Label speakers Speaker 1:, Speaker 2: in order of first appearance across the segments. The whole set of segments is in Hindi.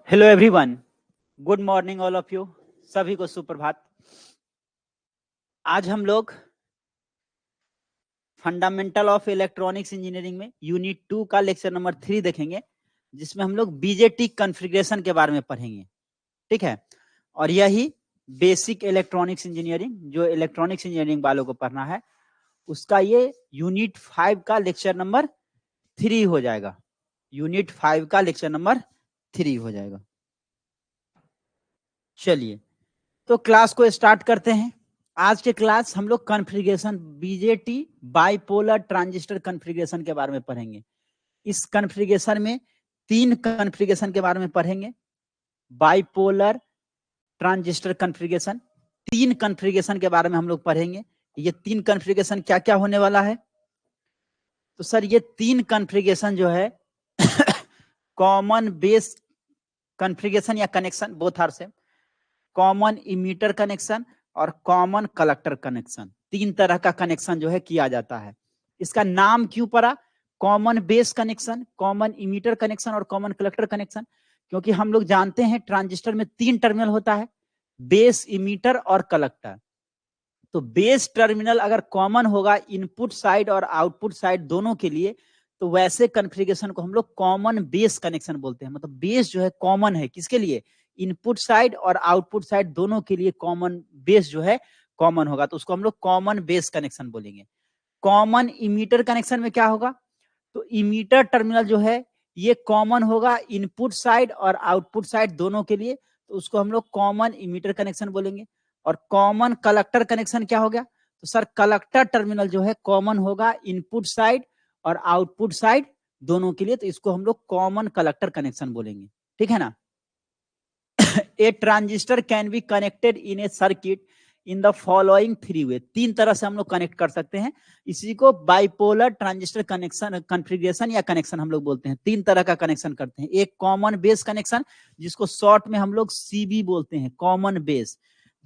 Speaker 1: Hello everyone, good morning all of you. सभी को सुप्रभात। आज हम लोग फंडामेंटल ऑफ इलेक्ट्रॉनिक्स इंजीनियरिंग में यूनिट 2 का लेक्चर नंबर 3 देखेंगे, जिसमें हम लोग बीजेटी कॉन्फ़िगरेशन के बारे में पढ़ेंगे। ठीक है, और यही बेसिक इलेक्ट्रॉनिक्स इंजीनियरिंग जो इलेक्ट्रॉनिक्स इंजीनियरिंग वालों को पढ़ना है, उसका ये यूनिट 5 का लेक्चर नंबर 3 हो जाएगा। यूनिट 5 का लेक्चर नंबर 3 हो जाएगा। चलिए तो क्लास को स्टार्ट करते हैं। आज के क्लास हम लोग configuration BJT bipolar transistor configuration के बारे में पढ़ेंगे। इस कॉन्फ़िगरेशन में 3 कॉन्फ़िगरेशन के बारे में पढ़ेंगे। बाइपोलर ट्रांजिस्टर कॉन्फ़िगरेशन, 3 कॉन्फ़िगरेशन के बारे में हम लोग पढ़ेंगे। ये 3 कॉन्फ़िगरेशन क्या क्या होने वाला है? तो सर ये 3 कॉन्फ़िगरेशन जो है कॉमन बेस कॉन्फ़िगरेशन या connection, both are same. Common emitter connection और कॉमन कलेक्टर कनेक्शन, 3 तरह का कनेक्शन जो है किया जाता है। इसका नाम क्यों पड़ा common base connection, common emitter connection और कॉमन कलेक्टर कनेक्शन? क्योंकि हम लोग जानते हैं ट्रांजिस्टर में 3 टर्मिनल होता है, बेस, इमीटर और कलेक्टर। तो बेस टर्मिनल अगर कॉमन होगा इनपुट साइड और आउटपुट साइड दोनों के लिए, तो वैसे कॉन्फ़िगरेशन को हम लोग कॉमन बेस कनेक्शन बोलते हैं। मतलब बेस जो है कॉमन है, किसके लिए? इनपुट साइड और आउटपुट साइड दोनों के लिए कॉमन बेस जो है कॉमन होगा, तो उसको हम लोग कॉमन बेस कनेक्शन बोलेंगे। कॉमन इमीटर कनेक्शन में क्या होगा? तो इमीटर टर्मिनल जो है ये कॉमन होगा इनपुट साइड और आउटपुट साइड दोनों के लिए, तो उसको हम लोग कॉमन इमीटर कनेक्शन बोलेंगे। और कॉमन कलेक्टर कनेक्शन क्या हो गया? तो सर कलेक्टर टर्मिनल जो है कॉमन होगा इनपुट साइड और आउटपुट साइड दोनों के लिए, तो इसको हम लोग कॉमन कलेक्टर कनेक्शन बोलेंगे। ठीक है ना? ए transistor can be connected in A circuit in the following 3 वे। 3 तरह से हम लोग कनेक्ट कर सकते हैं। इसी को बाइपोलर ट्रांजिस्टर कनेक्शन कॉन्फ़िगरेशन या कनेक्शन हम लोग बोलते हैं। 3 तरह का कनेक्शन करते हैं। एक कॉमन बेस कनेक्शन, जिसको शॉर्ट में हम लोग सीबी बोलते हैं, कॉमन बेस।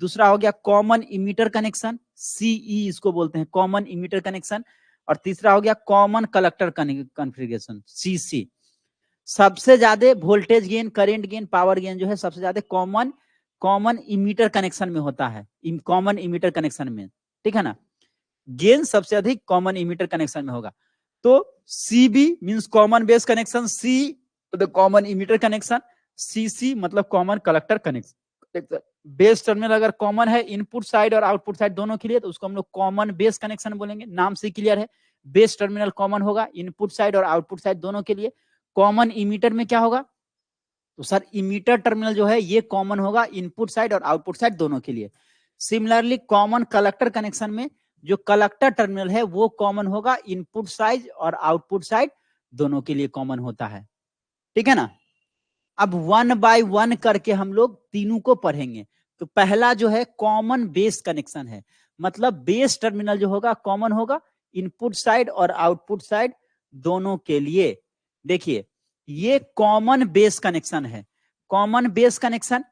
Speaker 1: दूसरा हो गया कॉमन इमीटर कनेक्शन, सीई इसको बोलते हैं, कॉमन इमीटर कनेक्शन। और तीसरा हो गया कॉमन कलेक्टर कॉन्फ़िगरेशन, सीसी। सबसे ज्यादा voltage gain, current gain, power gain जो है सबसे ज्यादा कॉमन इमीटर कनेक्शन में होता है, कॉमन इमीटर कनेक्शन में। ठीक है ना? गेन सबसे अधिक कॉमन इमीटर कनेक्शन में होगा। तो CB means common base connection, C the common emitter connection, CC मतलब common collector connection. Base terminal अगर कॉमन है इनपुट साइड और आउटपुट साइड दोनों के लिए, तो उसको हम लोग कॉमन बेस कनेक्शन बोलेंगे। नाम से क्लियर है, बेस टर्मिनल कॉमन होगा इनपुट साइड और आउटपुट साइड दोनों के लिए। कॉमन इमीटर में क्या होगा? तो सर इमीटर टर्मिनल जो है ये कॉमन होगा इनपुट साइड और आउटपुट साइड दोनों के लिए। सिमिलरली कॉमन कलेक्टर कनेक्शन में जो कलेक्टर टर्मिनल है वो कॉमन होगा इनपुट साइड और आउटपुट साइड दोनों के लिए कॉमन होता है। ठीक है ना? अब 1 बाय 1 करके हम लोग तीनों को पढ़ेंगे। तो पहला जो है कॉमन बेस कनेक्शन है, मतलब बेस टर्मिनल जो होगा कॉमन होगा इनपुट साइड और आउटपुट साइड दोनों के लिए। देखिए ये कॉमन बेस कनेक्शन है। कॉमन बेस कनेक्शन,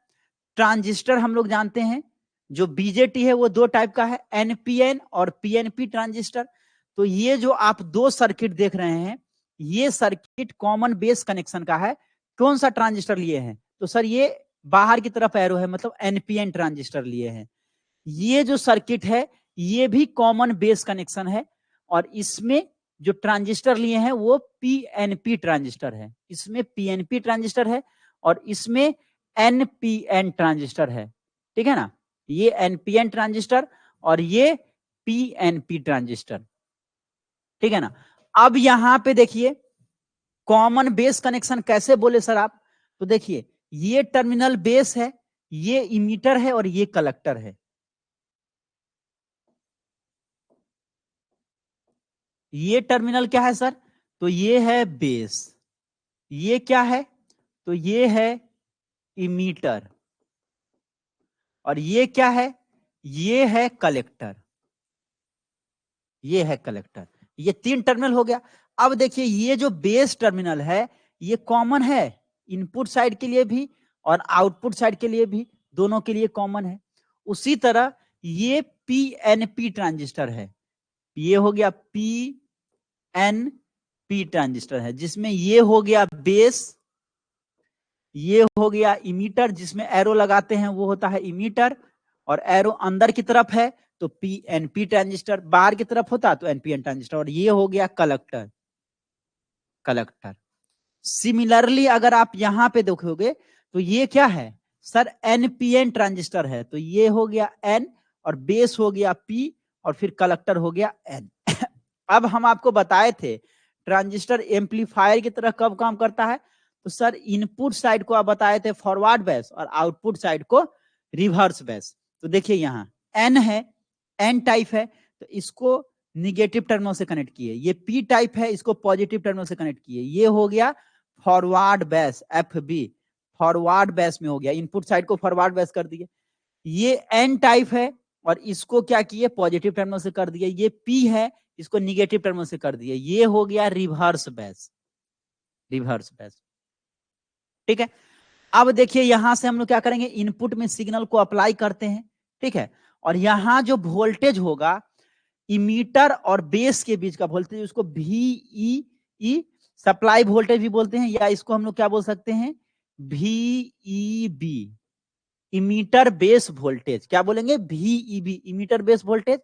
Speaker 1: ट्रांजिस्टर हम लोग जानते हैं जो बीजेटी है वो 2 टाइप का है, एनपीएन और पीएनपी ट्रांजिस्टर। तो ये जो आप 2 सर्किट देख रहे हैं, ये सर्किट कॉमन बेस कनेक्शन का है। कौन सा ट्रांजिस्टर लिए हैं? तो सर ये बाहर की तरफ एरो है, मतलब एनपीएन ट्रांजिस्टर लिए हैं। ये जो सर्किट है ये भी कॉमन बेस कनेक्शन है, और इसमें जो ट्रांजिस्टर लिए हैं वो पीएनपी ट्रांजिस्टर है। इसमें पीएनपी ट्रांजिस्टर है और इसमें एनपीएन ट्रांजिस्टर है। ठीक है ना? ये एनपीएन ट्रांजिस्टर और ये पीएनपी ट्रांजिस्टर। ठीक है ना? अब यहां पे देखिए कॉमन बेस कनेक्शन कैसे बोले सर आप? तो देखिए ये टर्मिनल बेस है, ये इमीटर है और ये कलेक्टर है। ये टर्मिनल क्या है सर? तो ये है बेस। ये क्या है? तो ये है इमीटर। और ये क्या है? ये है कलेक्टर। ये है कलेक्टर। ये 3 टर्मिनल हो गया। अब देखिए ये जो बेस टर्मिनल है ये कॉमन है इनपुट साइड के लिए भी और आउटपुट साइड के लिए भी, दोनों के लिए कॉमन है। उसी तरह ये पीएनपी ट्रांजिस्टर है। ये हो गया पीएनपी ट्रांजिस्टर है, जिसमें ये हो गया बेस ये हो गया इमीटर, जिसमें एरो लगाते हैं वो होता है इमीटर, और एरो अंदर की तरफ है तो पीएनपी ट्रांजिस्टर, बाहर की तरफ होता तो एनपीएन ट्रांजिस्टर, और ये हो गया कलेक्टर। कलेक्टर सिमिलरली अगर आप यहां पे देखोगे तो ये क्या है सर, एनपीएन ट्रांजिस्टर है, तो ये हो गया एन, और बेस हो गया पी, और फिर कलेक्टर हो गया एन। अब हम आपको बताए थे ट्रांजिस्टर एम्पलीफायर की तरह कब काम करता है, तो सर इनपुट साइड को आप बताए थे फॉरवर्ड बेस और आउटपुट साइड को रिवर्स बेस। तो देखिए यहाँ एन है, एन टाइप है, तो इसको निगेटिव टर्मिनल से कनेक्ट किए, ये पी टाइप है, इसको पॉजिटिव टर्मिनल से कनेक्ट किए, ये हो गया forward bias F B, forward bias में हो गया, इनपुट साइड को फॉरवर्ड बेस कर दिए। ये एन टाइप है और इसको क्या किए पॉजिटिव टर्मिनल से कर दिए, ये पी है इसको निगेटिव टर्मिनल से कर दिए, ये हो गया रिवर्स बेस, रिवर्स बेस। ठीक है, अब देखिए यहां से हम लोग क्या करेंगे, इनपुट में सिग्नल को अप्लाई करते हैं, ठीक है, और यहां जो वोल्टेज होगा इमीटर और बेस के बीच का वोल्टेज, उसको VEE सप्लाई वोल्टेज भी बोलते हैं, या इसको हम लोग क्या बोल सकते हैं VEB, इमीटर बेस वोल्टेज, क्या बोलेंगे VEB, इमीटर बेस वोल्टेज।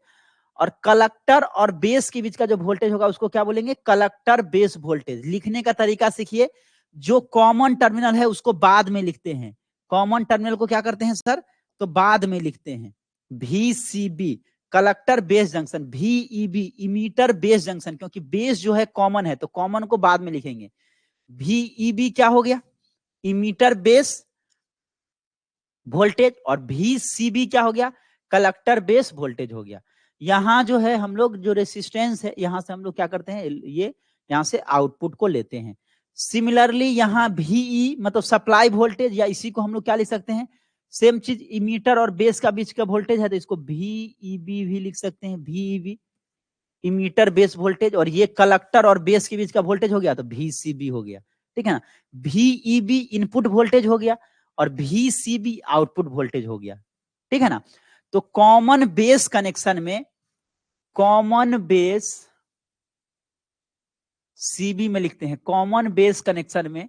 Speaker 1: और कलेक्टर और बेस के बीच का जो वोल्टेज होगा उसको क्या बोलेंगे कलेक्टर बेस वोल्टेज। लिखने का तरीका सीखिए, जो कॉमन टर्मिनल है उसको बाद में लिखते हैं, कॉमन टर्मिनल को क्या करते हैं सर, तो बाद में लिखते हैं। VCB collector base junction, VEB emitter base junction, क्योंकि बेस जो है कॉमन है तो कॉमन को बाद में लिखेंगे। VEB क्या हो गया, इमीटर बेस वोल्टेज, और VCB क्या हो गया, कलेक्टर बेस वोल्टेज हो गया। यहां जो है हम लोग जो रेसिस्टेंस है यहां से हम लोग क्या करते हैं, ये यहां से आउटपुट को लेते हैं। सिमिलरली यहाँ VE मतलब सप्लाई वोल्टेज, या इसी को हम लोग क्या लिख सकते हैं, सेम चीज इमीटर और बेस का बीच का वोल्टेज है तो इसको VEB भी लिख सकते हैं, VEB इमीटर बेस वोल्टेज, और ये कलेक्टर और बेस के बीच का वोल्टेज हो गया तो VCB हो गया, ठीक है ना। VEB इनपुट वोल्टेज हो गया और VCB आउटपुट वोल्टेज हो गया, ठीक है ना। तो कॉमन बेस कनेक्शन में, कॉमन बेस CB में लिखते हैं, कॉमन बेस कनेक्शन में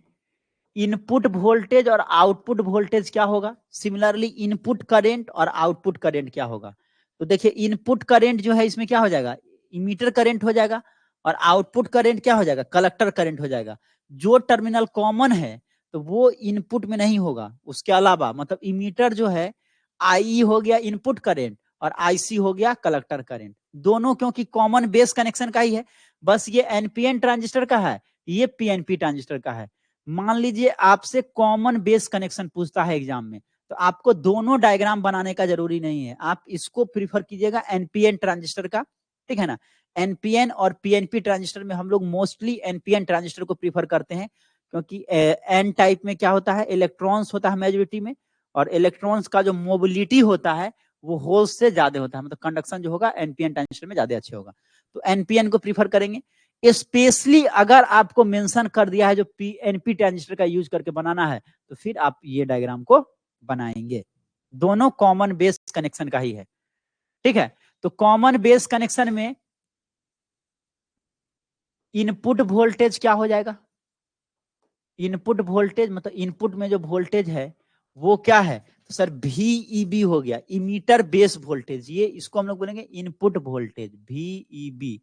Speaker 1: इनपुट वोल्टेज और आउटपुट वोल्टेज क्या होगा, सिमिलरली इनपुट करंट और आउटपुट करंट क्या होगा। तो देखिए इनपुट करंट जो है इसमें क्या हो जाएगा, इमीटर करंट हो जाएगा, और आउटपुट करंट क्या हो जाएगा, कलेक्टर करंट हो जाएगा। जो टर्मिनल कॉमन है तो वो इनपुट में नहीं होगा, उसके अलावा मतलब इमीटर जो है IE हो गया इनपुट करंट और IC हो गया कलेक्टर करंट, दोनों क्योंकि कॉमन बेस कनेक्शन का ही है। बस ये एनपीएन ट्रांजिस्टर का है, ये पीएनपी ट्रांजिस्टर का है। मान लीजिए आपसे कॉमन बेस कनेक्शन पूछता है एग्जाम में, तो आपको दोनों डायग्राम बनाने का जरूरी नहीं है, आप इसको प्रीफर कीजिएगा एनपीएन ट्रांजिस्टर का, ठीक है ना। एनपीएन और पीएनपी ट्रांजिस्टर में हम लोग मोस्टली एनपीएन ट्रांजिस्टर को प्रीफर करते हैं, क्योंकि एन टाइप में क्या होता है, इलेक्ट्रॉन्स होता है मेजॉरिटी में, और इलेक्ट्रॉन्स का जो मोबिलिटी होता है वो होल्स से ज्यादा होता है, मतलब कंडक्शन जो होगा एनपीएन ट्रांजिस्टर में ज्यादा अच्छे होगा, तो एनपीएन को प्रीफर करेंगे। स्पेशली अगर आपको मेंशन कर दिया है जो पीएनपी ट्रांजिस्टर का यूज करके बनाना है तो फिर आप ये डायग्राम को बनाएंगे, दोनों कॉमन बेस कनेक्शन का ही है, ठीक है। तो कॉमन बेस कनेक्शन में इनपुट वोल्टेज क्या हो जाएगा, इनपुट वोल्टेज मतलब इनपुट में जो वोल्टेज है वो क्या है, तो सर VEB हो गया, इमीटर बेस वोल्टेज, ये इसको हम लोग बोलेंगे input voltage VEB,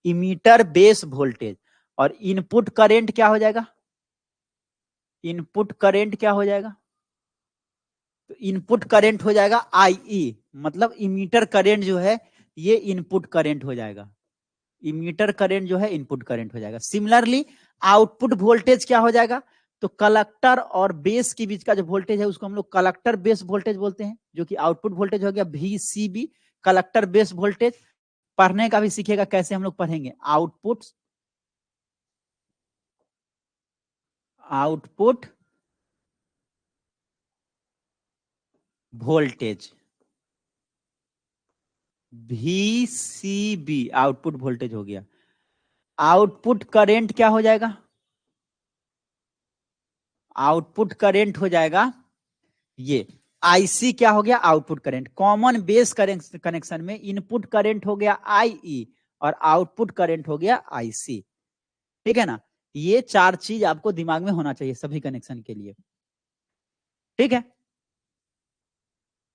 Speaker 1: emitter base voltage. और इनपुट करंट क्या हो जाएगा, इनपुट करंट क्या हो जाएगा, तो इनपुट करंट हो जाएगा IE, मतलब इमीटर करंट जो है ये इनपुट करंट हो जाएगा, इमीटर करंट जो है इनपुट करंट हो जाएगा। सिमिलरली आउटपुट वोल्टेज क्या हो जाएगा, तो कलेक्टर और बेस के बीच का जो वोल्टेज है उसको हम लोग कलेक्टर बेस वोल्टेज बोलते हैं, जो कि आउटपुट वोल्टेज हो गया VCB कलेक्टर बेस वोल्टेज। पढ़ने का भी सीखेगा कैसे हम लोग पढ़ेंगे, output output voltage VCB output voltage हो गया। आउटपुट करंट क्या हो जाएगा, आउटपुट करंट हो जाएगा ये IC क्या हो गया, output current. Common base connection में इनपुट करंट हो गया IE और आउटपुट करंट हो गया IC, ठीक है ना। ये चार चीज आपको दिमाग में होना चाहिए सभी कनेक्शन के लिए। ठीक है,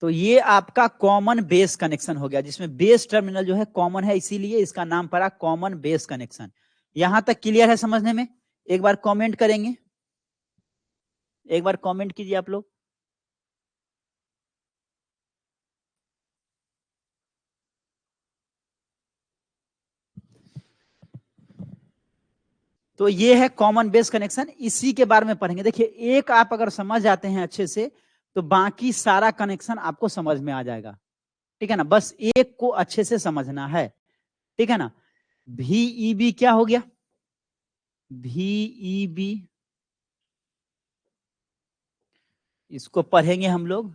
Speaker 1: तो ये आपका कॉमन बेस कनेक्शन हो गया, जिसमें बेस टर्मिनल जो है कॉमन है, इसीलिए इसका नाम पड़ा कॉमन बेस कनेक्शन। यहां तक क्लियर है समझने में? एक बार कमेंट करेंगे, एक बार कमेंट कीजिए आप लोग। तो ये है कॉमन बेस कनेक्शन, इसी के बारे में पढ़ेंगे। देखिए, एक आप अगर समझ जाते हैं अच्छे से तो बाकी सारा कनेक्शन आपको समझ में आ जाएगा, ठीक है ना। बस एक को अच्छे से समझना है, ठीक है ना। VEB क्या हो गया? VEB इसको पढ़ेंगे हम लोग।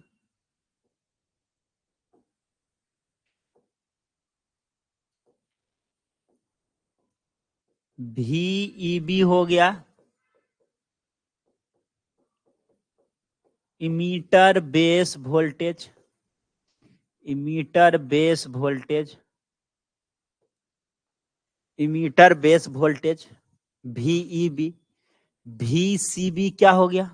Speaker 1: VEB हो गया emitter base voltage, emitter base voltage, emitter base voltage VEB। VCB क्या हो गया?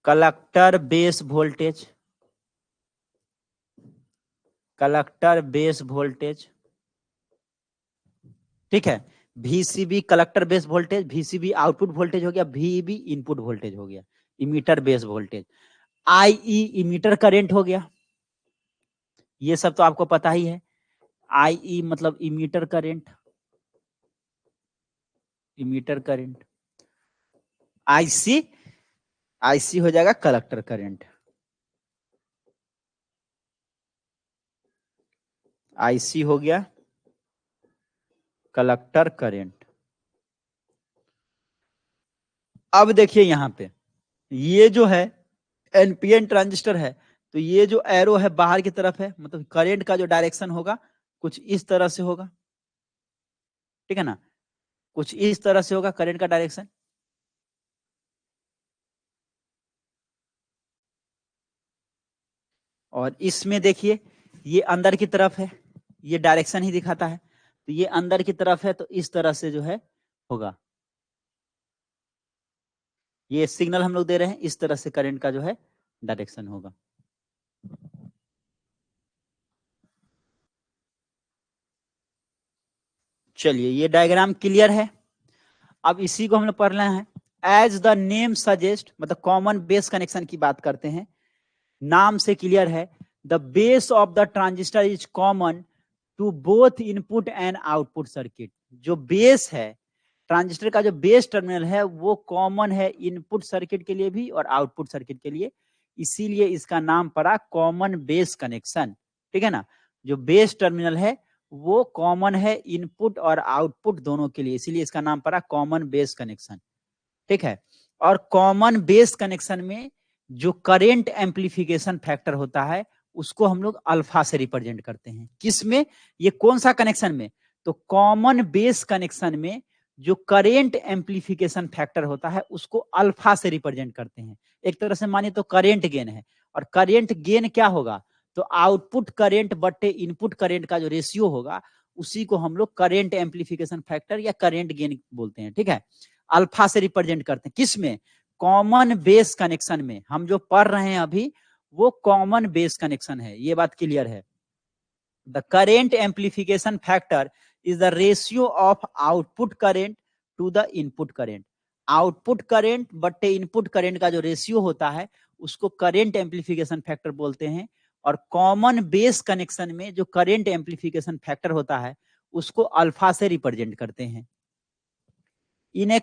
Speaker 1: Collector base voltage, collector base voltage, ठीक है। VCB collector base voltage, VCB output voltage हो गया, VEB इनपुट वोल्टेज हो गया, emitter base voltage. IE emitter current हो गया, ये सब तो आपको पता ही है। IE मतलब emitter current, emitter current. IC हो जाएगा कलेक्टर करंट, IC हो गया कलेक्टर करंट। अब देखिए यहां पे ये जो है एनपीएन ट्रांजिस्टर है, तो ये जो एरो है बाहर की तरफ है, मतलब करंट का जो डायरेक्शन होगा कुछ इस तरह से होगा, ठीक है ना, कुछ इस तरह से होगा करंट का डायरेक्शन। और इसमें देखिए ये अंदर की तरफ है, ये डायरेक्शन ही दिखाता है, तो ये अंदर की तरफ है, तो इस तरह से जो है होगा, ये सिग्नल हम लोग दे रहे हैं, इस तरह से करंट का जो है डायरेक्शन होगा। चलिए ये डायग्राम क्लियर है। अब इसी को हम लोग पढ़ना है। एज द नेम सजेस्ट, मतलब कॉमन बेस कनेक्शन की बात करते हैं, नाम से क्लियर है। The base of the transistor is common to both input and output circuit. जो बेस है ट्रांजिस्टर का, जो बेस टर्मिनल है वो कॉमन है इनपुट सर्किट के लिए भी और आउटपुट सर्किट के लिए, इसीलिए इसका नाम पड़ा कॉमन बेस कनेक्शन, ठीक है ना। जो बेस टर्मिनल है वो कॉमन है इनपुट और आउटपुट दोनों के लिए, इसीलिए इसका नाम पड़ा कॉमन बेस कनेक्शन, ठीक है। और कॉमन बेस कनेक्शन में जो करेंट एम्प्लीफिकेशन फैक्टर होता है उसको हम लोग अल्फा से रिप्रेजेंट करते हैं। किसमें? ये कौन सा कनेक्शन में? तो कॉमन बेस कनेक्शन में जो करेंट एम्प्लीफिकेशन फैक्टर होता है उसको अल्फा से रिप्रेजेंट करते हैं। एक तरह से मानिए तो करेंट गेन है, और करेंट गेन क्या होगा? तो आउटपुट करेंट बट्टे इनपुट करेंट का जो रेशियो होगा उसी को हम लोग करेंट एम्प्लीफिकेशन फैक्टर या करेंट गेन बोलते हैं, ठीक है। अल्फा से रिप्रेजेंट करते हैं, किसमें? कॉमन बेस कनेक्शन में। हम जो पढ़ रहे हैं अभी वो कॉमन बेस कनेक्शन है, ये बात क्लियर है। The current amplification factor is the ratio of output current to the input current. Output current बट्टे इनपुट करेंट का जो रेशियो होता है उसको करेंट एम्प्लीफिकेशन फैक्टर बोलते हैं। और कॉमन बेस कनेक्शन में जो करेंट एम्प्लीफिकेशन फैक्टर होता है उसको अल्फा से रिप्रेजेंट करते हैं। इन ए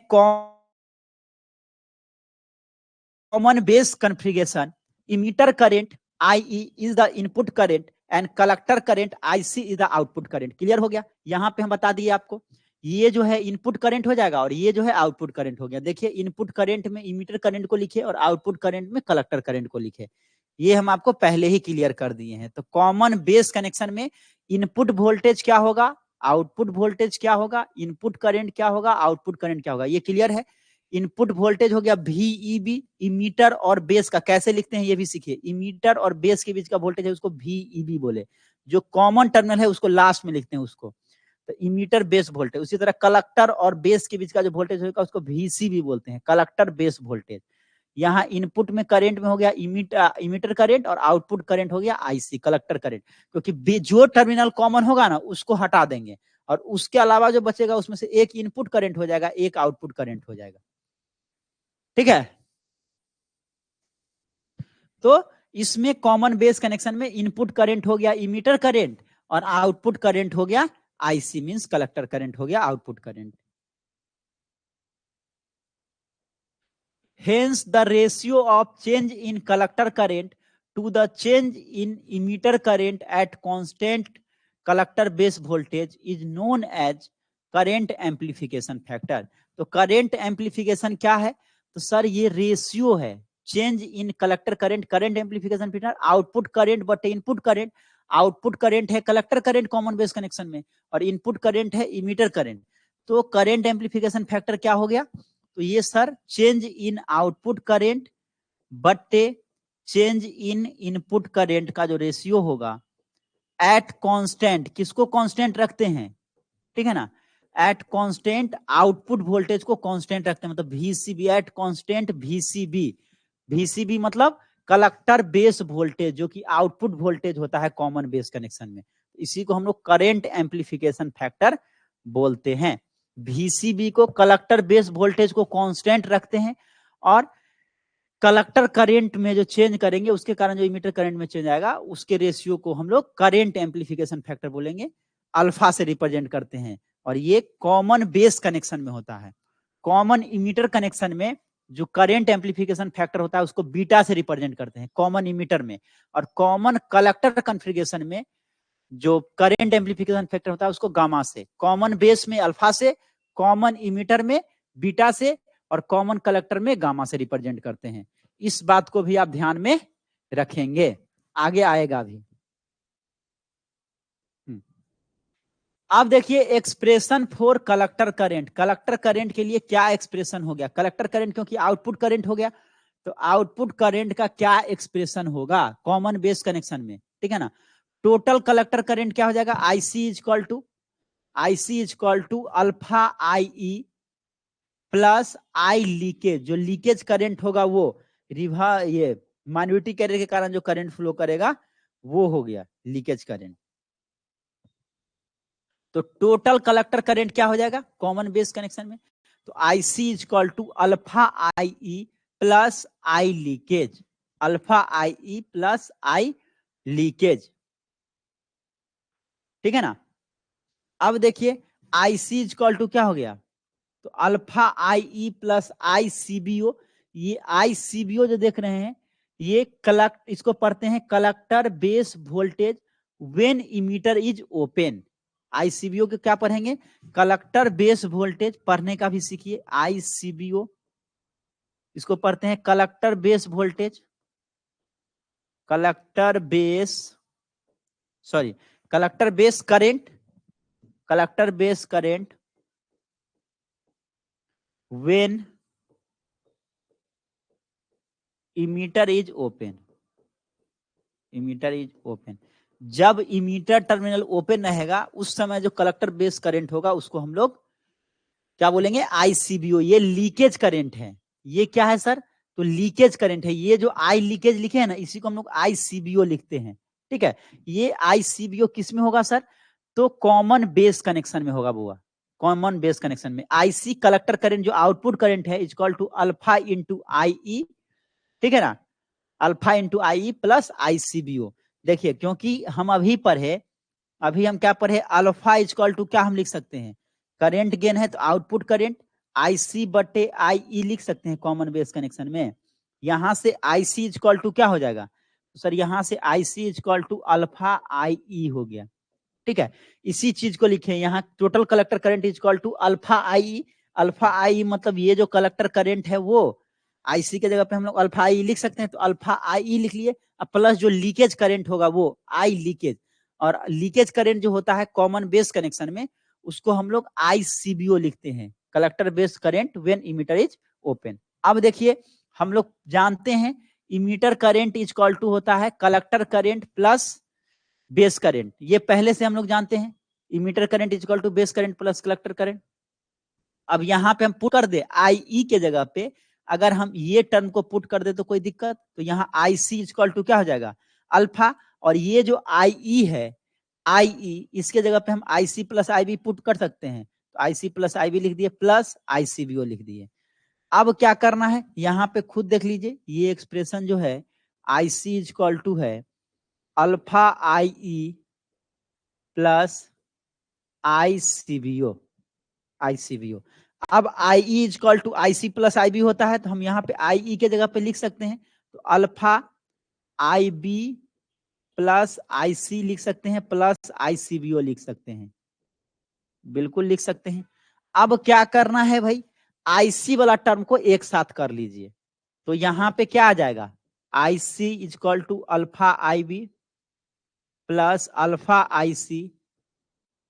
Speaker 1: common base configuration, emitter current IE is the input current and collector current IC is the output current। Clear हो गया? यहां पे हम बता दिए आपको, ये जो है इनपुट करंट हो जाएगा और ये जो है आउटपुट करंट हो गया। देखिए इनपुट करंट में इमीटर करंट को लिखे और आउटपुट करंट में कलेक्टर करंट को लिखे, ये हम आपको पहले ही क्लियर कर दिए हैं। तो कॉमन बेस कनेक्शन में इनपुट वोल्टेज क्या होगा, आउटपुट वोल्टेज क्या होगा, इनपुट करंट क्या होगा, आउटपुट करंट क्या होगा, ये क्लियर है। इनपुट वोल्टेज हो गया VEB, इमीटर और बेस का कैसे लिखते हैं ये भी सीखिए। इमीटर और बेस के बीच का वोल्टेज है उसको VEB बोले, जो कॉमन टर्मिनल है उसको लास्ट में लिखते हैं उसको। तो इमीटर बेस वोल्टेज। उसी तरह कलेक्टर और बेस के बीच का जो वोल्टेज होगा उसको VC भी बोलते हैं, कलेक्टर बेस वोल्टेज। यहाँ इनपुट में करंट में हो गया इमीटर करंट और आउटपुट करंट हो गया IC, कलेक्टर करंट। क्योंकि जो टर्मिनल कॉमन होगा ना उसको हटा देंगे और उसके अलावा जो बचेगा उसमें से एक इनपुट करंट हो जाएगा, एक आउटपुट करंट हो जाएगा। ठीक है, तो इसमें कॉमन बेस कनेक्शन में इनपुट करंट हो गया इमीटर करंट और आउटपुट करंट हो गया IC, मींस कलेक्टर करंट हो गया output current. Hence the ratio of change in collector current to the change in emitter current at constant collector base voltage is known as current amplification factor। तो करंट एम्पलीफिकेशन क्या है? तो सर ये रेशियो है change in collector current, current amplification factor, output current बटे इनपुट करंट। आउटपुट करंट है collector current common base connection में और इनपुट करंट है इमीटर करंट। तो करंट एम्पलीफिकेशन फैक्टर क्या हो गया? तो ये sir change in output current बटे चेंज इन इनपुट करंट का जो रेशियो होगा एट कांस्टेंट, किसको कांस्टेंट रखते हैं? ठीक है ना, एट कांस्टेंट आउटपुट वोल्टेज को कांस्टेंट रखते हैं, मतलब VCB at constant VCB। VCB मतलब कलेक्टर बेस वोल्टेज, जो कि आउटपुट वोल्टेज होता है कॉमन बेस कनेक्शन में। इसी को हम लोग करंट एम्पलीफिकेशन फैक्टर बोलते हैं। VCB को कलेक्टर बेस वोल्टेज को कांस्टेंट रखते हैं और कलेक्टर करंट में जो चेंज करेंगे उसके कारण जो इमीटर करंट में चेंज आएगा उसके रेशियो को हम लोग करंट एम्पलीफिकेशन फैक्टर बोलेंगे, अल्फा से रिप्रेजेंट करते हैं। और ये कॉमन बेस कनेक्शन में होता है। कॉमन इमीटर कनेक्शन में जो करंट एम्पलीफिकेशन फैक्टर होता है उसको बीटा से रिप्रेजेंट करते हैं कॉमन इमीटर में, और कॉमन कलेक्टर कॉन्फ़िगरेशन में जो करंट एम्पलीफिकेशन फैक्टर होता है उसको गामा से, कॉमन बेस में अल्फा से, कॉमन इमीटर में बीटा से और कॉमन कलेक्टर में गामा से रिप्रेजेंट करते हैं। इस बात को भी आप ध्यान में रखेंगे, आगे आएगा भी। अब देखिए expression for collector current. Collector current के लिए क्या एक्सप्रेशन हो गया? कलेक्टर करंट क्योंकि आउटपुट करंट हो गया, तो आउटपुट करंट का क्या एक्सप्रेशन होगा कॉमन बेस कनेक्शन में? ठीक है ना, टोटल कलेक्टर करंट क्या हो जाएगा? IC is equal to alpha IE plus I leakage. जो लीकेज करंट होगा वो ये माइनॉरिटी कैरियर के कारण जो करंट फ्लो करेगा वो हो गया लीकेज करंट। तो टोटल कलेक्टर करंट क्या हो जाएगा कॉमन बेस कनेक्शन में? तो IC is equal to alpha IE plus I leakage, alpha IE plus I leakage. ठीक है ना। अब देखिए IC इज इक्वल टू क्या हो गया? तो अल्फा IE प्लस ICBO। ये ICBO जो देख रहे हैं ये इसको पढ़ते हैं collector base voltage when emitter is open. ICBO के क्या पढ़ेंगे? कलेक्टर बेस वोल्टेज, पढ़ने का भी सीखिए। ICBO इसको पढ़ते हैं collector base voltage, collector base current, collector base current when emitter is open. Emitter is open, जब इमीटर टर्मिनल ओपन रहेगा उस समय जो कलेक्टर बेस करंट होगा उसको हम लोग क्या बोलेंगे? ICBO। ये लीकेज करंट है। ये क्या है सर? तो लीकेज करंट है। ये जो I लीकेज लिखे हैं ना इसी को हम लोग ICBO लिखते हैं। ठीक है, ये ICBO किस में होगा सर? तो कॉमन बेस कनेक्शन में होगा बुआ, कॉमन बेस कनेक्शन में। IC कलेक्टर करंट जो आउटपुट करंट है equal to alpha into IE। ठीक है ना, alpha into IE plus ICBO। देखिए क्योंकि हम अभी हम क्या पढ़े? अल्फा इक्वल टू क्या हम लिख सकते हैं? करंट गेन है तो आउटपुट करंट IC बटे IE लिख सकते हैं कॉमन बेस कनेक्शन में। यहां से IC इक्वल टू क्या हो जाएगा? तो सर यहां से IC equal to alpha IE हो गया। ठीक है, इसी चीज को लिखे यहाँ total collector current equal to alpha IE। Alpha IE मतलब ये जो कलेक्टर करंट है वो IC के जगह पे हम लोग अल्फा IE लिख सकते हैं, तो अल्फा IE लिख लिए। अब प्लस जो लीकेज करंट होगा वो I लीकेज, और लीकेज करंट जो होता है कॉमन बेस कनेक्शन में उसको हम लोग ICBO लिखते हैं, collector base current when emitter is open. अब देखिए हम लोग जानते हैं इमीटर करंट इक्वल टू होता है collector current plus base current, ये पहले से हम लोग जानते हैं। Emitter current is equal to base current plus collector current. अब यहाँ पे हम पुट कर दे आई के जगह पे, अगर हम ये टर्म को पुट कर दे तो कोई दिक्कत, तो यहाँ आई सी इज इक्वल टू क्या हो जाएगा अल्फा, और ये जो आई है आई इसके जगह पे हम I C plus I B put कर सकते हैं, तो आई सी प्लस आई बी लिख दिए प्लस आई सी बी ओ लिख दिए। अब क्या करना है, यहाँ पे खुद देख लीजिए, ये एक्सप्रेशन जो है I C is equal to है alpha I E plus I C B O, I C B O. अब I E is equal to I C plus I B होता है, तो हम यहाँ पे आई ई के जगह पे लिख सकते हैं, तो alpha I B plus I सी लिख सकते हैं प्लस आई सी बी ओ लिख सकते हैं, बिल्कुल लिख सकते हैं। अब क्या करना है भाई, आईसी वाला टर्म को एक साथ कर लीजिए, तो यहां पे क्या आ जाएगा I C is equal to alpha I B plus alpha I C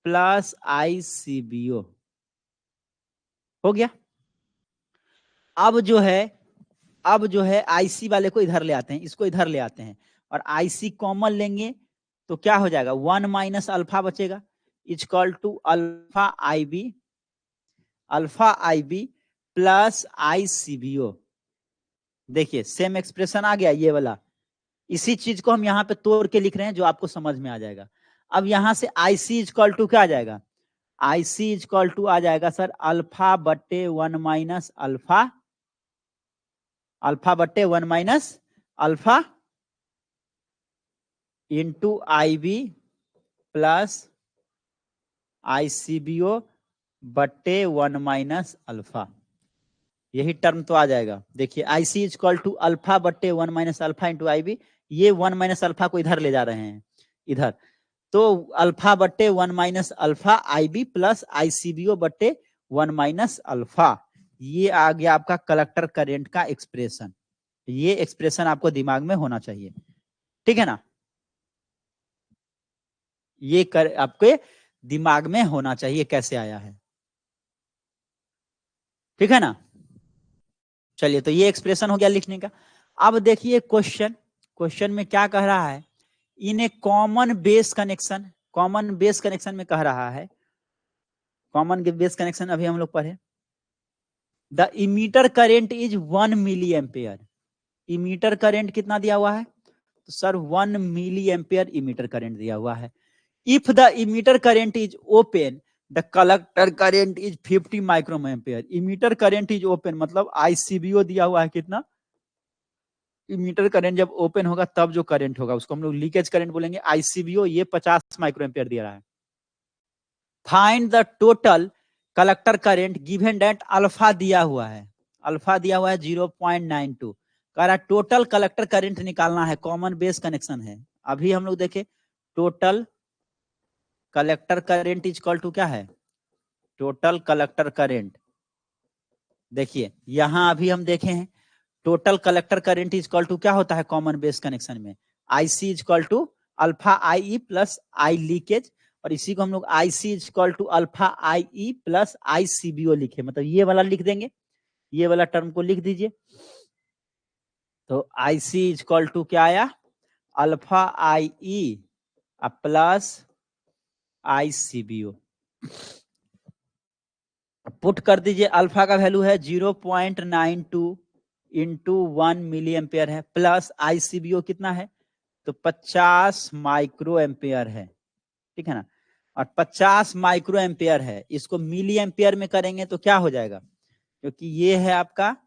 Speaker 1: plus I C B O हो गया। अब जो है आईसी वाले को इधर ले आते हैं, इसको इधर ले आते हैं, और आईसी कॉमन लेंगे तो क्या हो जाएगा 1 माइनस अल्फा बचेगा is equal to alpha I B plus I C B O. देखिए सेम एक्सप्रेशन आ गया ये वाला, इसी चीज को हम यहाँ पे तोड़ के लिख रहे हैं जो आपको समझ में आ जाएगा। अब यहां से आई सी इज इक्वल टू क्या आ जाएगा, I C is equal to आ जाएगा सर अल्फा बट्टे 1 माइनस अल्फा, अल्फा बट्टे 1 minus alpha into I B plus I C B ओ बट्टे 1 माइनस अल्फा, यही टर्म तो आ जाएगा। देखिए आई C is equal to alpha बट्टे 1 माइनस अल्फा इंटू आई बी, ये 1 माइनस अल्फा को इधर ले जा रहे हैं इधर, तो अल्फा बट्टे 1 minus alpha I B plus I C B ओ बट्टे 1 माइनस अल्फा, ये आ गया आपका कलेक्टर करंट का एक्सप्रेशन। ये एक्सप्रेशन आपको दिमाग में होना चाहिए, ठीक है ना, ये आपके दिमाग में होना चाहिए कैसे आया है, ठीक है ना। चलिए तो ये एक्सप्रेशन हो गया लिखने का। अब देखिए क्वेश्चन में क्या कह रहा है, in a common base connection, common base connection में कह रहा है, कॉमन बेस कनेक्शन अभी हम लोग पढ़े, the emitter current is 1 milli ampere, emitter current कितना दिया हुआ है, तो sir 1 milli ampere emitter current दिया हुआ है। If the emitter current is open the collector current is 50 micro ampere, emitter current is open मतलब आईसीबीओ दिया हुआ है कितना, इमीटर करंट जब ओपन होगा तब जो करंट होगा उसको हम लोग लीकेज करंट बोलेंगे, आईसीबीओ ये 50 माइक्रो एम्पियर दिया रहा है। Find the total collector current given that alpha दिया हुआ है, अल्फा दिया हुआ है 0.92, कह रहा है टोटल कलेक्टर करंट निकालना है, कॉमन बेस कनेक्शन है। अभी हम लोग देखे total collector current is equal to क्या है, टोटल कलेक्टर करंट, देखिए यहां अभी हम देखे हैं total collector current is equal to क्या होता है कॉमन बेस कनेक्शन में, IC is equal to alpha I E plus I leakage, और इसी को हम लोग IC is equal to alpha I E plus I CBO लिखे, मतलब ये वाला लिख देंगे, ये वाला टर्म को लिख दीजिए, तो आईसी इज इक्वल टू क्या आया alpha I E plus I CBO, put कर दीजिए, अल्फा का वैल्यू है 0.92 इंटू 1 मिली एम्पेयर है, प्लस आईसीबीओ कितना है तो 50 माइक्रो एम्पेयर है, ठीक है ना, और 50 माइक्रो एम्पेयर है, इसको मिली एम्पेयर में करेंगे तो क्या हो जाएगा, क्योंकि ये है आपका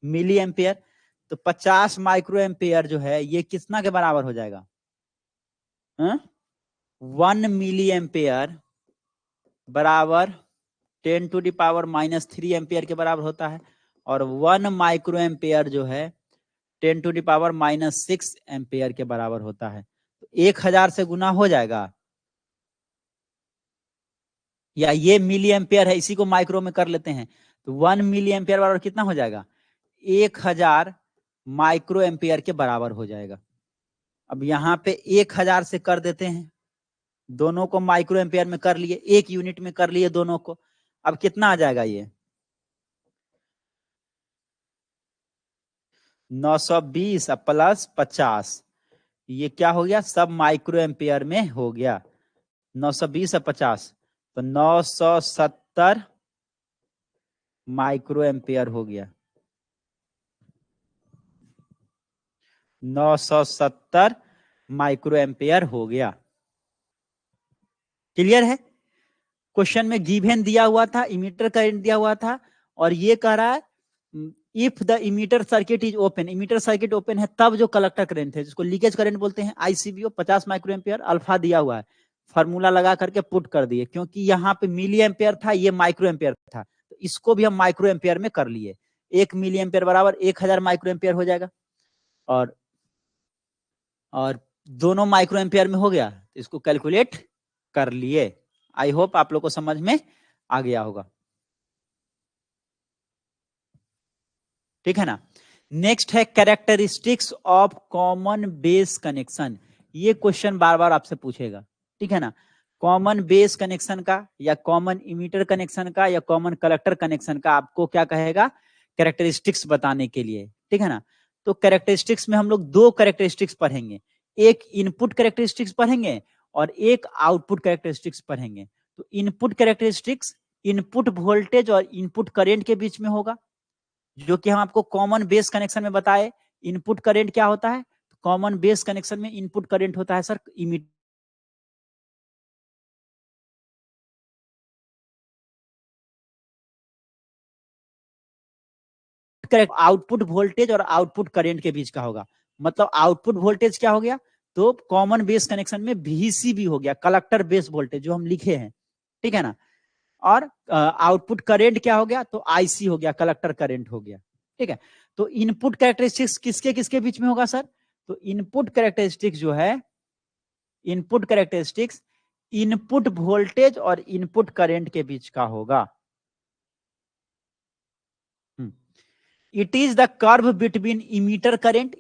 Speaker 1: मिली एम्पेयर, तो 50 माइक्रो एम्पेयर जो है ये कितना के बराबर हो जाएगा, 1 मिली एम्पेयर बराबर 10 टू द पावर -3 एम्पेयर के बराबर होता है, और 1 माइक्रो एम्पेयर जो है 10 टू द पावर -6 एम्पेयर के बराबर होता है, तो 1000 से गुना हो जाएगा, या ये मिली एम्पेयर है इसी को माइक्रो में कर लेते हैं, तो 1 मिली एम्पेयर बराबर कितना हो जाएगा 1000 माइक्रो एम्पेयर के बराबर हो जाएगा। अब यहाँ पे 1000 से कर देते हैं, दोनों को माइक्रो एम्पेयर में कर लिए, एक यूनिट में कर लिए दोनों को, अब कितना आ जाएगा ये 920 प्लस 50, ये क्या हो गया सब माइक्रो एम्पेयर में हो गया, 920 और 50 तो 970 माइक्रो एम्पियर हो गया। 970 माइक्रो एम्पियर हो गया। क्लियर है? क्वेश्चन में गिवन दिया हुआ था, इमीटर करंट दिया हुआ था, और ये कह रहा है if the emitter circuit is open, emitter circuit open है तब जो कलेक्टर करंट है जिसको लीकेज करंट बोलते हैं, आईसीबीओ 50 माइक्रो एम्पियर, अल्फा दिया हुआ है, फार्मूला लगा करके पुट कर दिए, क्योंकि यहाँ पे मिली एम्पियर था, ये माइक्रो एम्पियर था, तो इसको भी हम माइक्रो एम्पियर में कर लिए। 1 मिली एम्पियर बराबर 1000 माइक्रो एम्पियर हो जाएगा, और दोनों माइक्रो एम्पियर में हो गया, तो इसको कैलकुलेट कर लिए। आई होप आप लोग को समझ में आ गया होगा। ठीक है ना? नेक्स्ट है characteristics of common base connection. ये क्वेश्चन बार बार आपसे पूछेगा। ठीक है ना? कॉमन बेस कनेक्शन का, या कॉमन इमीटर कनेक्शन का, या कॉमन कलेक्टर कनेक्शन का आपको क्या कहेगा? कैरेक्टरिस्टिक्स बताने के लिए। ठीक है ना? तो कैरेक्टरिस्टिक्स में हम लोग 2 कैरेक्टरिस्टिक्स पढ़ेंगे, एक इनपुट कैरेक्टरिस्टिक्स पढ़ेंगे और एक आउटपुट कैरेक्टरिस्टिक्स पढ़ेंगे। तो इनपुट कैरेक्टरिस्टिक्स इनपुट वोल्टेज और इनपुट करंट के बीच में होगा, जो कि हम आपको कॉमन बेस कनेक्शन में बताए। इनपुट करंट क्या होता है? कॉमन बेस कनेक्शन में इनपुट करंट होता है सर इमीटर, आउटपुट वोल्टेज और आउटपुट करंट के बीच का होगा। मतलब आउटपुट वोल्टेज क्या हो गया? तो कॉमन बेस कनेक्शन में VCB हो गया, कलेक्टर बेस वोल्टेज जो हम लिखे हैं। ठीक है ना? और आउटपुट करंट क्या हो गया? तो IC हो गया, कलेक्टर करंट हो गया। ठीक है? तो इनपुट कैरेक्टरिस्टिक्स किसके किसके बीच में होगा सर? तो इनपुट कैरेक्टरिस्टिक्स जो है, इनपुट कैरेक्टरिस्टिक्स इनपुट वोल्टेज और इनपुट करंट के बीच का होगा। It is the curve between emitter current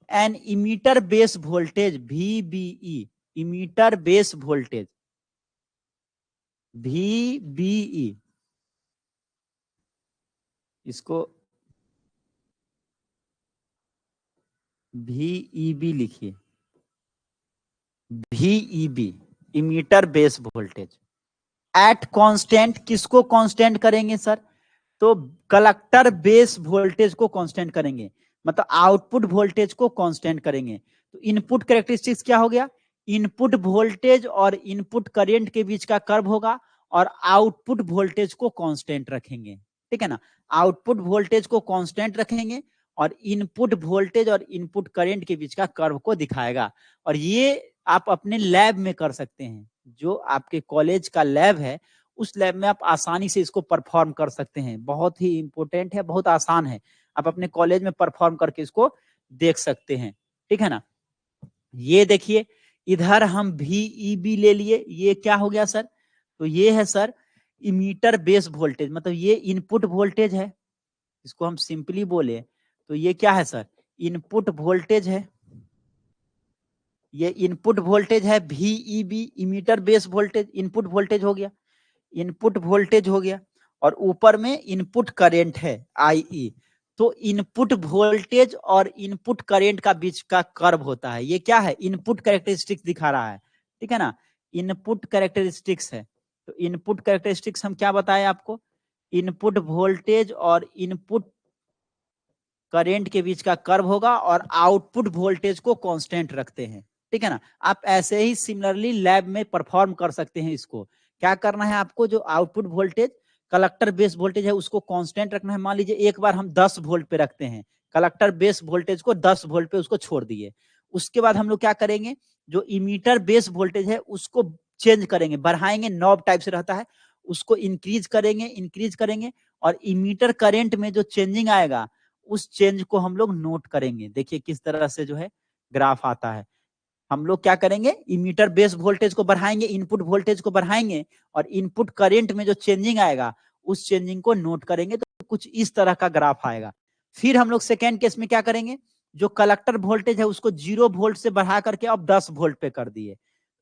Speaker 1: and emitter base voltage VBE, emitter base voltage VBE, इसको VEB लिखिए, VEB emitter base voltage at constant. किसको कांस्टेंट करेंगे सर? तो कलेक्टर बेस वोल्टेज को कांस्टेंट करेंगे, मतलब आउटपुट वोल्टेज को कांस्टेंट करेंगे। तो इनपुट कैरेक्टरिस्टिक्स क्या हो गया? इनपुट वोल्टेज और इनपुट करंट के बीच का कर्व होगा, और आउटपुट वोल्टेज को कांस्टेंट रखेंगे। ठीक है ना? आउटपुट वोल्टेज को कांस्टेंट रखेंगे और इनपुट वोल्टेज और इनपुट करंट के बीच का कर्व को दिखाएगा। और ये आप अपने लैब में कर सकते हैं, जो आपके कॉलेज का लैब है उस लैब में आप आसानी से इसको परफॉर्म कर सकते हैं। बहुत ही इंपॉर्टेंट है, बहुत आसान है, आप अपने कॉलेज में परफॉर्म करके इसको देख सकते हैं। ठीक है ना? ये देखिए, इधर हम VEB ले लिए, ये क्या हो गया सर? तो ये है सर इमीटर बेस वोल्टेज, मतलब ये इनपुट वोल्टेज है, इसको हम सिंपली बोले तो ये क्या है सर? इनपुट वोल्टेज है, ये इनपुट वोल्टेज है VEB, emitter base voltage input voltage हो गया, इनपुट वोल्टेज हो गया, और ऊपर में इनपुट करंट है IE। तो इनपुट वोल्टेज और इनपुट करंट का बीच का कर्व होता है, ये क्या है? इनपुट कैरेक्टरिस्टिक्स दिखा रहा है। ठीक है ना? इनपुट कैरेक्टरिस्टिक्स है। तो इनपुट कैरेक्टरिस्टिक्स हम क्या बताए आपको? इनपुट वोल्टेज और इनपुट करंट के बीच का कर्व होगा, और आउटपुट वोल्टेज को कांस्टेंट रखते हैं। ठीक है ना? आप ऐसे ही सिमिलरली लैब में परफॉर्म कर सकते हैं। इसको क्या करना है आपको? जो output voltage collector base voltage है उसको कांस्टेंट रखना है। मान लीजिए एक बार हम 10 वोल्ट पे रखते हैं, कलेक्टर बेस वोल्टेज को 10 वोल्ट पे उसको छोड़ दिए। उसके बाद हम लोग क्या करेंगे? जो इमीटर बेस वोल्टेज है उसको चेंज करेंगे, बढ़ाएंगे, नॉब टाइप से रहता है, उसको इंक्रीज करेंगे, और इमीटर करंट में जो चेंजिंग आएगा उस चेंज को हम लोग नोट करेंगे। देखिए किस तरह से जो है ग्राफ आता है। हम लोग क्या करेंगे? इमीटर बेस वोल्टेज को बढ़ाएंगे, इनपुट वोल्टेज को बढ़ाएंगे, और इनपुट करंट में जो चेंजिंग आएगा उस चेंजिंग को नोट करेंगे, तो कुछ इस तरह का ग्राफ आएगा। फिर हम लोग सेकेंड केस में क्या करेंगे? जो कलेक्टर वोल्टेज है उसको 0 वोल्ट से बढ़ा करके अब 10 वोल्ट पे कर दिए,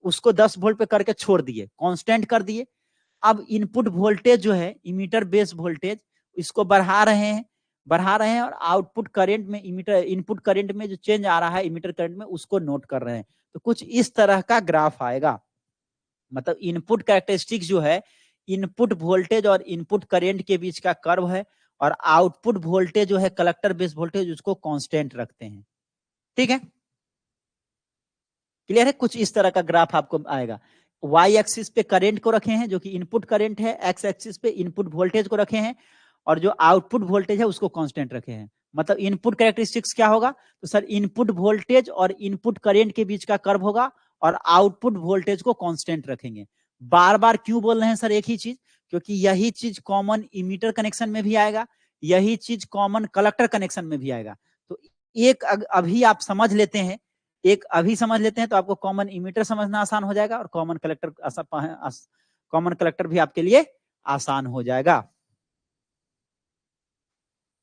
Speaker 1: उसको 10 वोल्ट पे करके छोड़ दिए, कांस्टेंट कर दिए। अब इनपुट वोल्टेज जो है इमीटर बेस वोल्टेज, इसको बढ़ा रहे हैं, और आउटपुट करंट में इनपुट करंट में जो चेंज आ रहा है इमीटर करंट में उसको नोट कर रहे हैं। तो कुछ इस तरह का ग्राफ आएगा। मतलब इनपुट कैरेक्टरिस्टिक्स जो है इनपुट वोल्टेज और इनपुट करंट के बीच का कर्व है, और आउटपुट वोल्टेज जो है कलेक्टर बेस वोल्टेज उसको कांस्टेंट रखते हैं। ठीक है, क्लियर है? कुछ इस तरह का ग्राफ आपको आएगा। वाई एक्सिस पे करंट को रखे हैं जो कि इनपुट करंट है, एक्स एक्सिस पे इनपुट वोल्टेज को रखे हैं, और जो आउटपुट वोल्टेज है उसको कांस्टेंट रखे हैं। मतलब इनपुट कैरेक्टरिस्टिक्स क्या होगा? तो सर इनपुट वोल्टेज और इनपुट करंट के बीच का कर्व होगा, और आउटपुट वोल्टेज को कांस्टेंट रखेंगे। बार बार क्यों बोल रहे हैं सर एक ही चीज? क्योंकि यही चीज कॉमन इमीटर कनेक्शन में भी आएगा, यही चीज कॉमन कलेक्टर कनेक्शन में भी आएगा। तो एक अभी आप समझ लेते हैं, एक अभी समझ लेते हैं तो आपको कॉमन इमीटर समझना आसान हो जाएगा, और कॉमन कलेक्टर भी आपके लिए आसान हो जाएगा।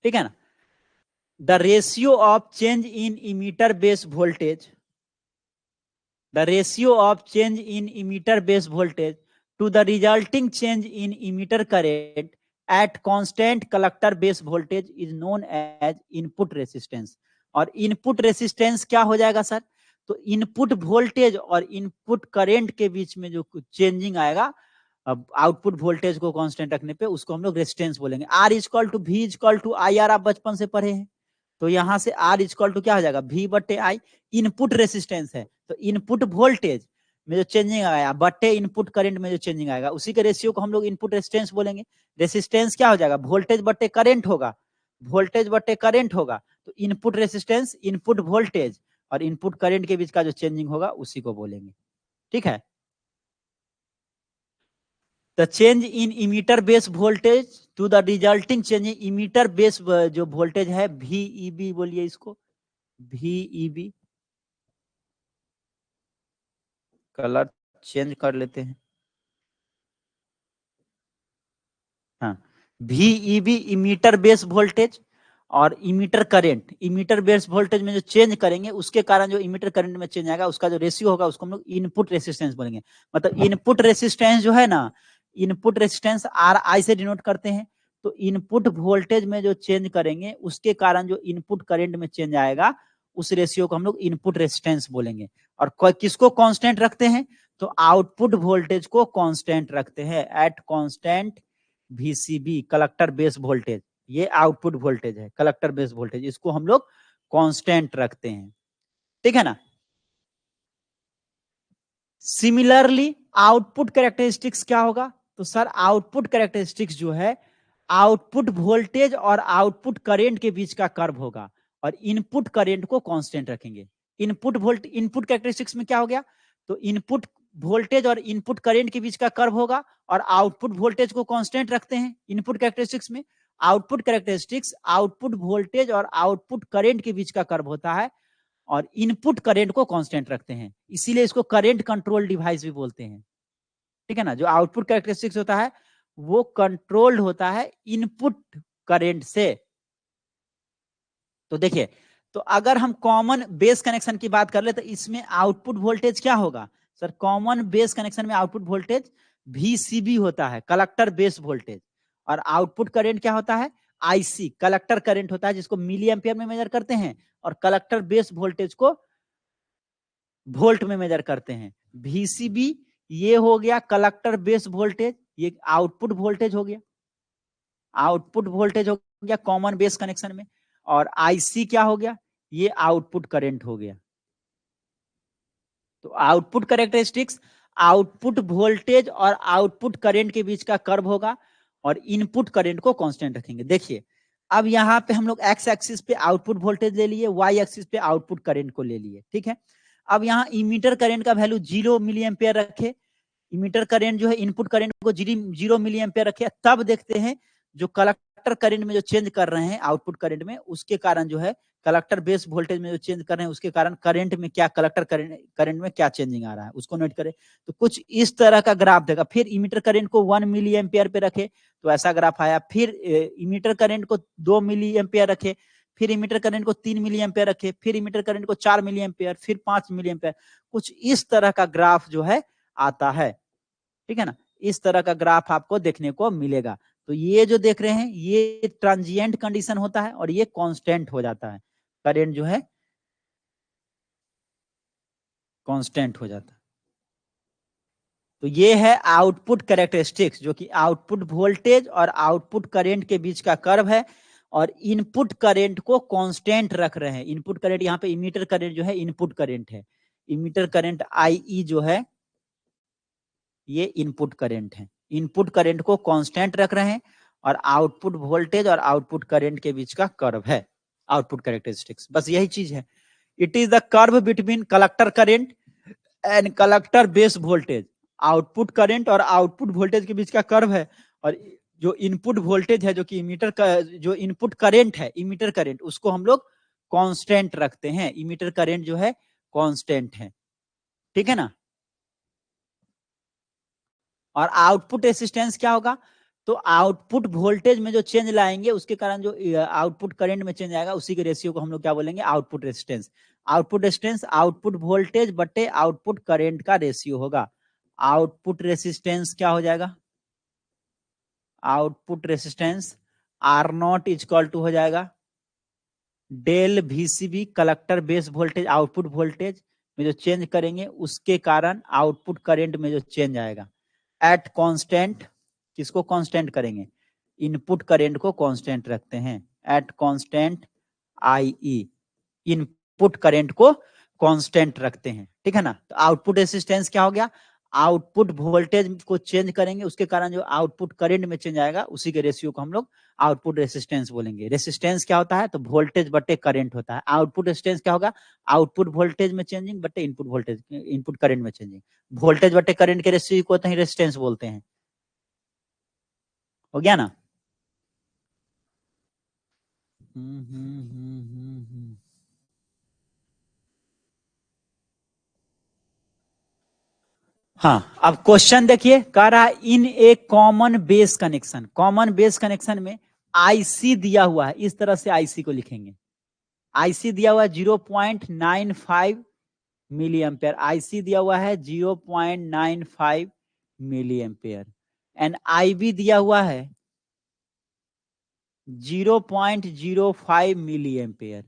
Speaker 1: ठीक है ना? The ratio of change in emitter base voltage, the ratio of change in emitter base voltage to the resulting change in emitter current at constant collector base voltage is known as input resistance। और इनपुट रेसिस्टेंस क्या हो जाएगा सर? तो इनपुट वोल्टेज और इनपुट करंट के बीच में जो चेंजिंग आएगा आउटपुट वोल्टेज को कांस्टेंट रखने पे, उसको हम लोग रेसिस्टेंस बोलेंगे। R equal to V equal to IR आप बचपन से पढ़े हैं, तो यहां से R इक्वल टू क्या हो जाएगा? V बटे I। इनपुट रेसिस्टेंस है तो इनपुट वोल्टेज में जो चेंजिंग आया बटे इनपुट करंट में जो चेंजिंग आएगा, उसी के रेशियो को हम लोग इनपुट रेसिस्टेंस बोलेंगे। रेसिस्टेंस क्या हो जाएगा? वोल्टेज बटे करंट होगा, वोल्टेज बटे करंट होगा, तो इनपुट रेसिस्टेंस इनपुट वोल्टेज और इनपुट करंट के बीच का जो चेंजिंग होगा उसी को बोलेंगे। ठीक है? The change in emitter base voltage to the resulting change in emitter base जो वोल्टेज है VEB, बोलिए इसको VEB। कलर चेंज कर लेते हैं। हाँ, VEB इमीटर बेस वोल्टेज और emitter current, emitter base voltage में जो चेंज करेंगे उसके कारण जो इमीटर करंट में चेंज आएगा उसका जो रेशियो होगा उसको हम लोग इनपुट रेसिस्टेंस बोलेंगे। मतलब इनपुट रेसिस्टेंस जो है ना, इनपुट रेसिस्टेंस RI से डिनोट करते हैं। तो इनपुट वोल्टेज में जो चेंज करेंगे उसके कारण जो इनपुट करंट में चेंज आएगा उस रेशियो को हम लोग इनपुट रेसिस्टेंस बोलेंगे। और किसको कांस्टेंट रखते हैं? तो आउटपुट वोल्टेज को कांस्टेंट रखते हैं at constant VCB, collector base voltage. ये आउटपुट वोल्टेज है, कलेक्टर बेस वोल्टेज, इसको हम लोग कांस्टेंट रखते हैं। ठीक है ना? सिमिलरली आउटपुट कैरेक्टरिस्टिक्स क्या होगा? तो सर आउटपुट कैरेक्टरिस्टिक्स जो है आउटपुट वोल्टेज और आउटपुट करंट के बीच का कर्व होगा, और इनपुट करंट को कांस्टेंट रखेंगे। इनपुट कैरेक्टरिस्टिक्स में क्या हो गया? तो इनपुट वोल्टेज और इनपुट करंट के बीच का कर्व होगा, और आउटपुट वोल्टेज को कांस्टेंट रखते हैं इनपुट कैरेक्टरिस्टिक्स में। आउटपुट कैरेक्टरिस्टिक्स आउटपुट वोल्टेज और आउटपुट करंट के बीच का कर्व होता है, और इनपुट करंट को कांस्टेंट रखते हैं, इसीलिए इसको करंट कंट्रोल डिवाइस भी बोलते हैं। ठीक है ना? जो आउटपुट कैरेक्टरिस्टिक्स होता है वो कंट्रोल्ड होता है इनपुट करंट से। तो देखिए, तो अगर हम कॉमन बेस कनेक्शन की बात कर ले तो इसमें आउटपुट वोल्टेज क्या होगा? सर कॉमन बेस कनेक्शन में आउटपुट वोल्टेज VCB होता है, कलेक्टर बेस वोल्टेज, और आउटपुट करंट क्या होता है? IC, कलेक्टर करंट होता है, जिसको मिली एम्पियर में मेजर करते हैं, और कलेक्टर बेस वोल्टेज को वोल्ट में मेजर करते हैं। VCB ये हो गया कलेक्टर बेस वोल्टेज, ये आउटपुट वोल्टेज हो गया, आउटपुट वोल्टेज हो गया कॉमन बेस कनेक्शन में, और IC क्या हो गया? ये आउटपुट करंट हो गया। तो आउटपुट कैरेक्टरिस्टिक्स आउटपुट वोल्टेज और आउटपुट करंट के बीच का कर्व होगा, और इनपुट करंट को कांस्टेंट रखेंगे। देखिए, अब यहाँ पे हम लोग एक्स एक्सिस पे आउटपुट वोल्टेज ले लिए, वाई एक्सिस पे आउटपुट करंट को ले लिए। ठीक है, अब यहाँ इमीटर करंट का वैल्यू 0 मिली एम्पियर रखे, इमीटर करंट जो है इनपुट करंट को 0 मिली एम्पियर रखे, तब देखते हैं जो कलेक्टर करंट में जो चेंज कर रहे हैं आउटपुट करंट में, उसके कारण जो है कलेक्टर बेस वोल्टेज में जो चेंज कर रहे हैं उसके कारण करंट में क्या, कलेक्टर करंट में क्या चेंजिंग आ रहा है उसको नोट करें। तो कुछ इस तरह का ग्राफ देगा। फिर इमीटर करंट को 1 मिली एम्पियर पे रखे तो ऐसा ग्राफ आया, फिर इमीटर करंट को 2 मिली एम्पियर रखे, फिर इमीटर करंट को 3 मिली एम्पियर रखे, फिर इमीटर करंट को 4 मिली एम्पियर, फिर 5 मिली एम्पियर। कुछ इस तरह का ग्राफ जो है आता है। ठीक है ना? इस तरह का ग्राफ आपको देखने को मिलेगा। तो ये जो देख रहे हैं ये ट्रांजिएंट कंडीशन होता है, और ये कांस्टेंट हो जाता है, करंट जो है कांस्टेंट हो जाता है। तो ये है आउटपुट कैरेक्टरिस्टिक्स, जो कि आउटपुट वोल्टेज और आउटपुट करंट के बीच का कर्व है, और इनपुट करंट को कांस्टेंट रख रहे हैं। इनपुट करंट यहाँ पे इमीटर करंट जो है इनपुट करंट है, इमीटर करंट IE जो है ये इनपुट करंट है। इनपुट करंट को कांस्टेंट रख रहे हैं और आउटपुट वोल्टेज और आउटपुट करंट के बीच का कर्व है आउटपुट कैरेक्टरिस्टिक्स, बस यही चीज है। It is the curve between collector current and collector base voltage. Output current और आउटपुट वोल्टेज के बीच का कर्व है, और जो इनपुट वोल्टेज है, जो कि इमीटर का जो इनपुट करंट है, इमीटर करंट, उसको हम लोग कांस्टेंट रखते हैं। इमीटर करंट जो है कांस्टेंट है, ठीक है ना। और आउटपुट रेसिस्टेंस क्या होगा, तो आउटपुट वोल्टेज में जो चेंज लाएंगे उसके कारण जो आउटपुट करंट में चेंज आएगा उसी के रेशियो को हम लोग क्या बोलेंगे, output resistance. Output resistance output voltage बटे आउटपुट करंट का रेशियो होगा। आउटपुट रेसिस्टेंस क्या हो जाएगा, output resistance R0 equal to हो जाएगा del VCB, collector base voltage, output voltage में जो चेंज करेंगे उसके कारण आउटपुट करंट में जो चेंज आएगा एट कांस्टेंट। किसको कांस्टेंट करेंगे, इनपुट करंट को कांस्टेंट रखते हैं at constant IE, input current को कांस्टेंट रखते हैं, ठीक है ना। तो आउटपुट रेसिस्टेंस क्या हो गया, आउटपुट वोल्टेज को चेंज करेंगे उसके कारण जो आउटपुट करंट में चेंज आएगा उसी के रेशियो को हम लोग आउटपुट रेसिस्टेंस बोलेंगे। रेसिस्टेंस क्या होता है, तो वोल्टेज बटे करंट होता है। आउटपुट रेसिस्टेंस क्या होगा, आउटपुट वोल्टेज में चेंजिंग बटे इनपुट वोल्टेज, इनपुट करंट में चेंजिंग। वोल्टेज बटे करंट के रेशियो को ही रेसिस्टेंस बोलते हैं। हो गया ना। हाँ, अब क्वेश्चन देखिए, कह रहा है in a common base connection. Common base connection में IC दिया हुआ है, इस तरह से IC को लिखेंगे। IC दिया हुआ है 0.95 मिली एम्पेयर, IC दिया हुआ है 0.95 मिली एम्पेयर, एंड IB दिया हुआ है 0.05 मिली एम्पेयर,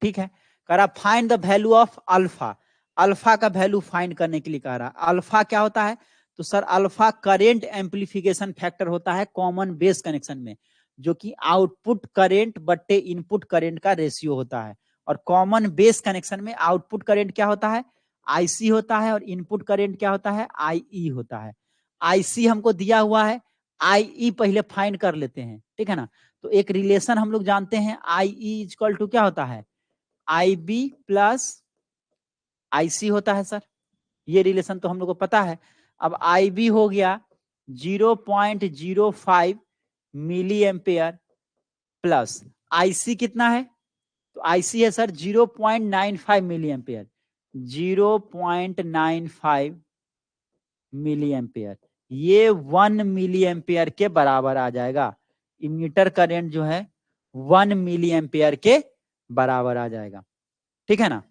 Speaker 1: ठीक है। कह रहा find the value of alpha. Alpha का वैल्यू फाइंड करने के लिए कह रहा। अल्फा क्या होता है, तो sir alpha current amplification factor होता है कॉमन बेस कनेक्शन में, जो कि आउटपुट करेंट बट्टे इनपुट करेंट का रेशियो होता है। और कॉमन बेस कनेक्शन में आउटपुट करेंट क्या होता है, IC होता है, और इनपुट करेंट क्या होता है, IE होता है। IC हमको दिया हुआ है, IE पहले फाइंड कर लेते हैं, ठीक है ना। तो एक रिलेशन हम लोग जानते हैं, IE इक्वल टू क्या होता है, IB प्लस IC होता है सर, ये रिलेशन तो हम लोग को पता है। अब IB हो गया 0.05 मिली एम्पेयर प्लस IC कितना है, तो IC है sir 0.95 milli ampere, 0.95 milli ampere, ये 1 मिली एम्पेयर के बराबर आ जाएगा। इमीटर करंट जो है 1 मिली एम्पेयर के बराबर आ जाएगा, ठीक है ना।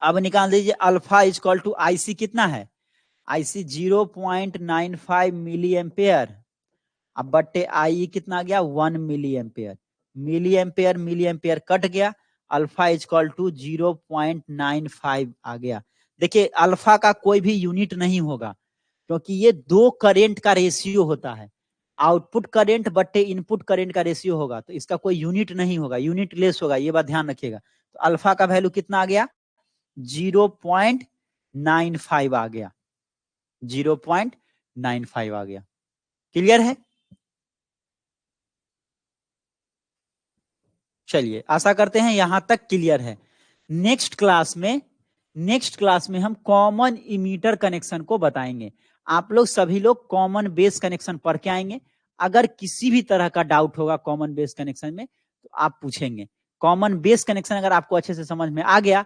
Speaker 1: अब निकाल दीजिए अल्फा इक्वल टू IC कितना है, IC 0.95 मिली एम्पेयर, अब बट्टे IE कितना आ गया, 1 milli ampere. Milli ampere cut गया, अल्फा इक्वल टू 0.95 आ गया। देखिए अल्फा का कोई भी यूनिट नहीं होगा, क्योंकि ये दो करेंट का रेशियो होता है। आउटपुट करंट बट्टे इनपुट करंट का रेशियो होगा, तो इसका कोई यूनिट नहीं होगा, यूनिट लेस होगा, ये बात ध्यान रखिएगा। तो अल्फा का वैल्यू कितना आ गया, 0.95 आ गया, 0.95 आ गया। क्लियर है, चलिए आशा करते हैं यहां तक क्लियर है। नेक्स्ट क्लास में हम कॉमन इमीटर कनेक्शन को बताएंगे। आप लोग सभी लोग कॉमन बेस कनेक्शन पढ़ के आएंगे। अगर किसी भी तरह का डाउट होगा कॉमन बेस कनेक्शन में तो आप पूछेंगे। कॉमन बेस कनेक्शन अगर आपको अच्छे से समझ में आ गया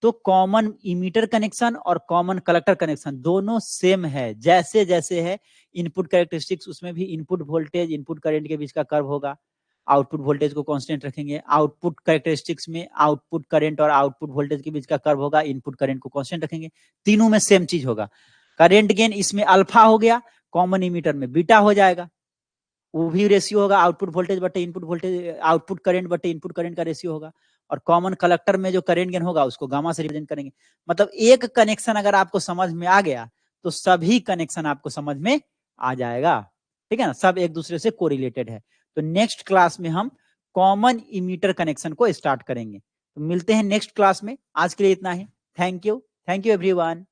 Speaker 1: तो कॉमन इमीटर कनेक्शन और कॉमन कलेक्टर कनेक्शन दोनों सेम है, जैसे जैसे है इनपुट कैरेक्टरिस्टिक्स, उसमें भी इनपुट वोल्टेज इनपुट करंट के बीच का कर्व होगा, आउटपुट वोल्टेज को कांस्टेंट रखेंगे। आउटपुट कैरेक्टरिस्टिक्स में आउटपुट करंट और आउटपुट वोल्टेज के बीच का कर्व होगा, इनपुट करंट को कांस्टेंट रखेंगे। तीनों में सेम चीज होगा। करंट गेन इसमें अल्फा हो गया, कॉमन इमीटर में बीटा हो जाएगा, वो भी रेशियो होगा आउटपुट वोल्टेज बटे इनपुट वोल्टेज, आउटपुट करंट बटे इनपुट करंट का रेशियो होगा। और कॉमन कलेक्टर में जो करंट गेन होगा उसको गामा से रिप्रेजेंट करेंगे। मतलब एक कनेक्शन अगर आपको समझ में आ गया तो सभी कनेक्शन आपको समझ में आ जाएगा, ठीक है ना, सब एक दूसरे से कोरिलेटेड है। तो नेक्स्ट क्लास में हम कॉमन इमीटर कनेक्शन को स्टार्ट करेंगे। तो मिलते हैं नेक्स्ट क्लास में, आज के लिए इतना ही। Thank you everyone.